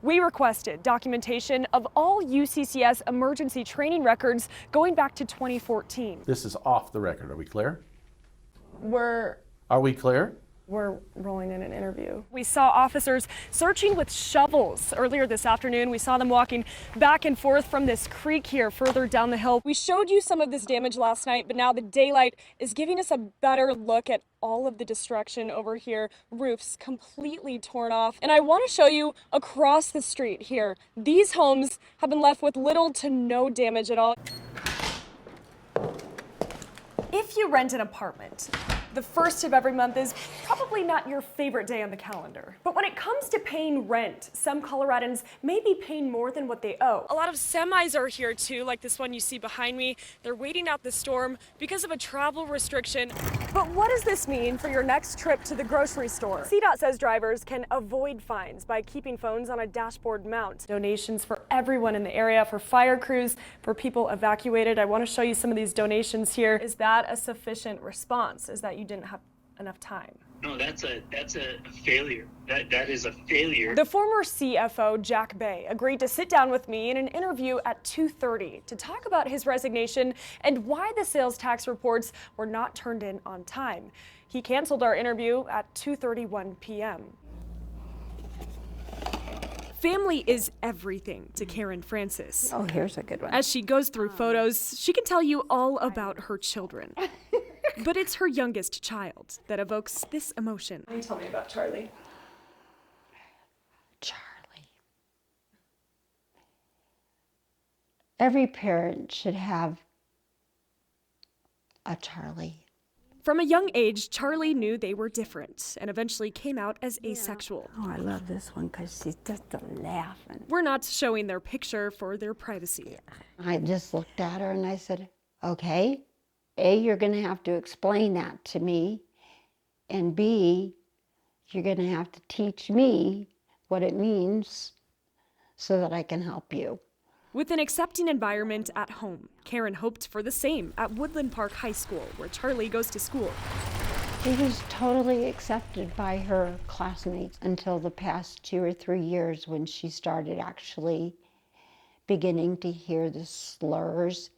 We requested documentation of all UCCS emergency training records going back to 2014. This is off the record. Are we clear? Are we clear? We're rolling in an interview. We saw officers searching with shovels earlier this afternoon. We saw them walking back and forth from this creek here further down the hill. We showed you some of this damage last night, but now the daylight is giving us a better look at all of the destruction over here. Roofs completely torn off. And I want to show you across the street here. These homes have been left with little to no damage at all. If you rent an apartment, the first of every month is probably not your favorite day on the calendar. But when it comes to paying rent, some Coloradans may be paying more than what they owe. A lot of semis are here too, like this one you see behind me. They're waiting out the storm because of a travel restriction. But what does this mean for your next trip to the grocery store? CDOT says drivers can avoid fines by keeping phones on a dashboard mount. Donations for everyone in the area, for fire crews, for people evacuated. I want to show you some of these donations here. Is that a sufficient response? Is that you didn't have enough time? No, that's a failure. That is a failure. The former CFO, Jack Bay, agreed to sit down with me in an interview at 2:30 to talk about his resignation and why the sales tax reports were not turned in on time. He canceled our interview at 2:31 p.m. Family is everything to Karen Francis. Oh, here's a good one. As she goes through photos, she can tell you all about her children. But it's her youngest child that evokes this emotion. Can you tell me about Charlie? Charlie. Every parent should have a Charlie. From a young age, Charlie knew they were different and eventually came out as asexual. Oh, I love this one because she's just laughing. We're not showing their picture for their privacy. I just looked at her and I said, okay, A, you're going to have to explain that to me, and B, you're going to have to teach me what it means so that I can help you. With an accepting environment at home, Karen hoped for the same at Woodland Park High School, where Charlie goes to school. He was totally accepted by her classmates until the past 2 or 3 years when she started actually beginning to hear the slurs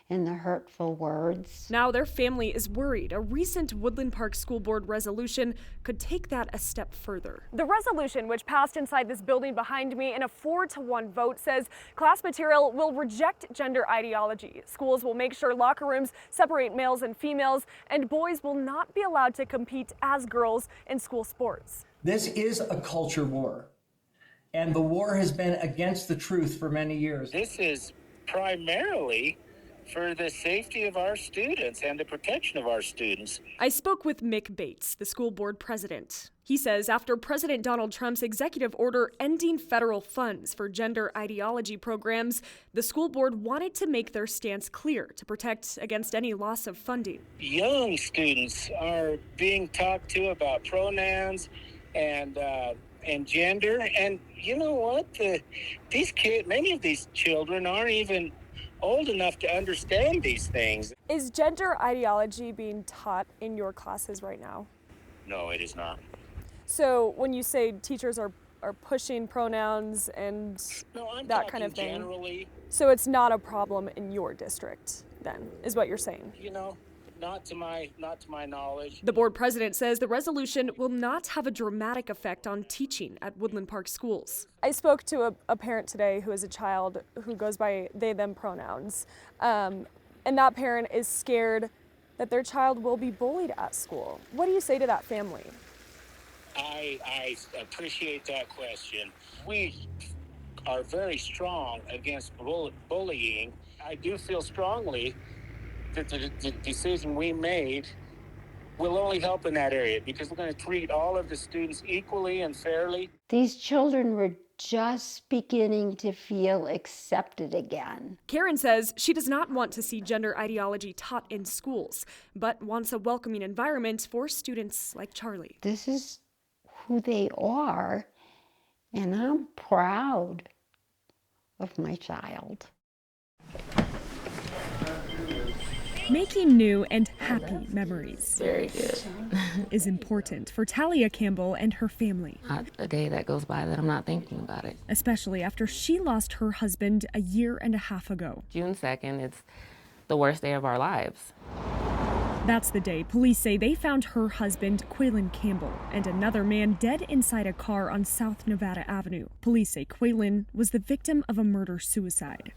and the hurtful words. Now their family is worried a recent Woodland Park School Board resolution could take that a step further. The resolution, which passed inside this building behind me in a 4-to-1 vote, says class material will reject gender ideology. Schools will make sure locker rooms separate males and females, and boys will not be allowed to compete as girls in school sports. This is a culture war, and the war has been against the truth for many years. This is primarily for the safety of our students and the protection of our students. I spoke with Mick Bates, the school board president. He says after President Donald Trump's executive order ending federal funds for gender ideology programs, the school board wanted to make their stance clear to protect against any loss of funding. Young students are being talked to about pronouns and gender, and you know what? Many of these children aren't even old enough to understand these things. Is gender ideology being taught in your classes right now? No, it is not. So when you say teachers are pushing pronouns and that kind of thing, generally, so it's not a problem in your district then, is what you're saying? you know, not to my knowledge. The board president says the resolution will not have a dramatic effect on teaching at Woodland Park schools. I spoke to a parent today who has a child who goes by they, them pronouns, and that parent is scared that their child will be bullied at school. What do you say to that family? I appreciate that question. We are very strong against bullying. I do feel strongly that the decision we made will only help in that area because we're going to treat all of the students equally and fairly. These children were just beginning to feel accepted again. Karen says she does not want to see gender ideology taught in schools, but wants a welcoming environment for students like Charlie. This is who they are, and I'm proud of my child. Making new and happy memories Very good. is important for Talia Campbell and her family. Not a day that goes by that I'm not thinking about it. Especially after she lost her husband a year and a half ago. June 2nd, it's the worst day of our lives. That's the day police say they found her husband, Quaylen Campbell, and another man dead inside a car on South Nevada Avenue. Police say Quaylen was the victim of a murder-suicide.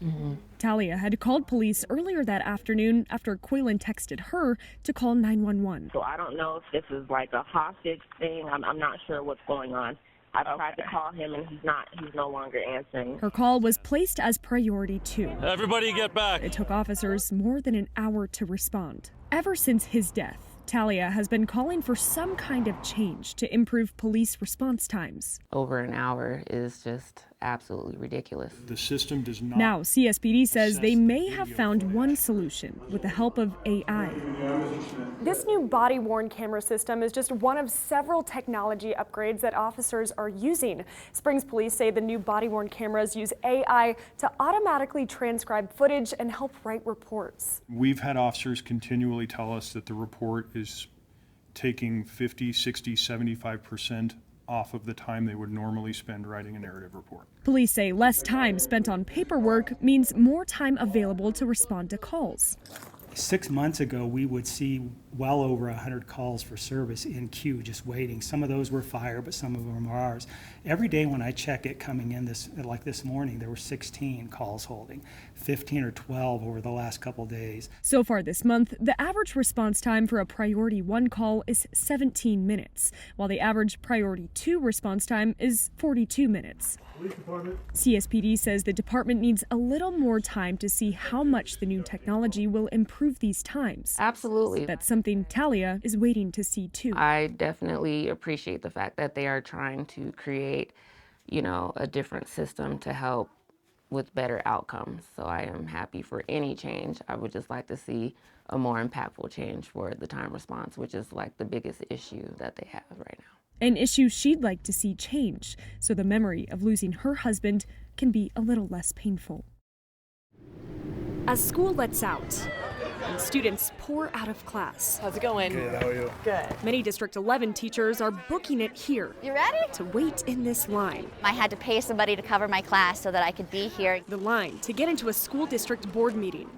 Talia had called police earlier that afternoon after Quaylen texted her to call 911. So I don't know if this is like a hostage thing. I'm not sure what's going on. I tried to call him and he's no longer answering. Her call was placed as priority 2. Everybody get back. It took officers more than an hour to respond. Ever since his death, Talia has been calling for some kind of change to improve police response times. Over an hour is just absolutely ridiculous. The system does not. Now, CSPD says they may have found one solution with the help of AI. This new body-worn camera system is just one of several technology upgrades that officers are using. Springs police say the new body-worn cameras use AI to automatically transcribe footage and help write reports. We've had officers continually tell us that the report is taking 50, 60, 75% off of the time they would normally spend writing a narrative report. Police say less time spent on paperwork means more time available to respond to calls. 6 months ago, we would see well over 100 calls for service in queue, just waiting. Some of those were fire, but some of them are ours. Every day when I check it coming in, like this morning, there were 16 calls holding, 15 or 12 over the last couple days. So far this month, the average response time for a priority 1 call is 17 minutes, while the average priority 2 response time is 42 minutes. CSPD says the department needs a little more time to see how much the new technology will improve these times. Absolutely. That's something Talia is waiting to see too. I definitely appreciate the fact that they are trying to create, a different system to help with better outcomes. So I am happy for any change. I would just like to see a more impactful change for the time response, which is like the biggest issue that they have right now. An issue she'd like to see change, so the memory of losing her husband can be a little less painful. As school lets out and students pour out of class. How's it going? Good, how are you? Good. Many District 11 teachers are booking it here. You ready? To wait in this line. I had to pay somebody to cover my class so that I could be here. The line to get into a school district board meeting,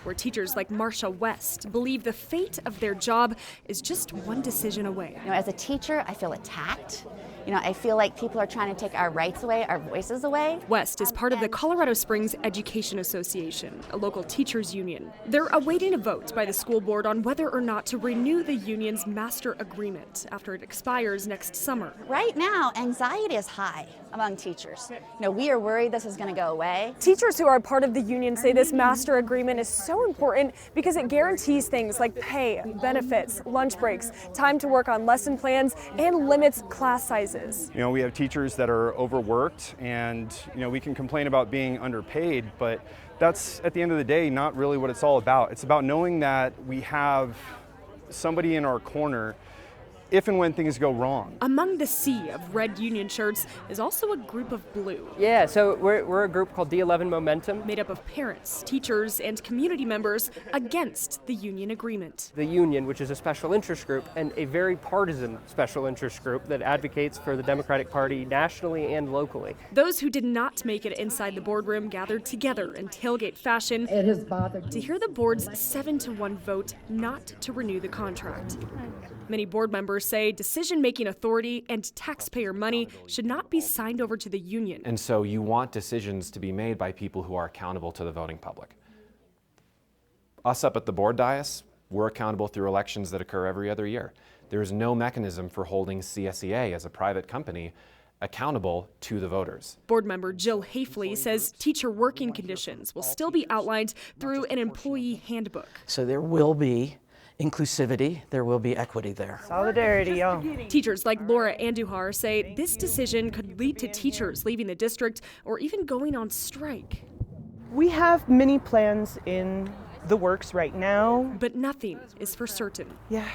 where teachers like Marsha West believe the fate of their job is just one decision away. As a teacher, I feel attacked. I feel like people are trying to take our rights away, our voices away. West is part of the Colorado Springs Education Association, a local teachers union. They're awaiting a vote by the school board on whether or not to renew the union's master agreement after it expires next summer. Right now, anxiety is high among teachers. We are worried this is going to go away. Teachers who are part of the union say this master agreement is so important because it guarantees things like pay, benefits, lunch breaks, time to work on lesson plans, and limits class sizes. We have teachers that are overworked and, we can complain about being underpaid, but that's at the end of the day not really what it's all about. It's about knowing that we have somebody in our corner if and when things go wrong. Among the sea of red union shirts is also a group of blue. Yeah, so we're a group called D11 Momentum. Made up of parents, teachers, and community members against the union agreement. The union, which is a special interest group and a very partisan special interest group that advocates for the Democratic Party nationally and locally. Those who did not make it inside the boardroom gathered together in tailgate fashion to hear the board's 7-1 vote not to renew the contract. Many board members say decision-making authority and taxpayer money should not be signed over to the union. And so you want decisions to be made by people who are accountable to the voting public. Us up at the board dais, we're accountable through elections that occur every other year. There is no mechanism for holding CSEA as a private company accountable to the voters. Board member Jill Hafley says teacher working conditions will still be outlined through an employee handbook. So there will be inclusivity, there will be equity there. Solidarity, y'all. Teachers like Laura Andujar say this decision could lead to teachers leaving the district or even going on strike. We have many plans in the works right now. But nothing is for certain. Yeah.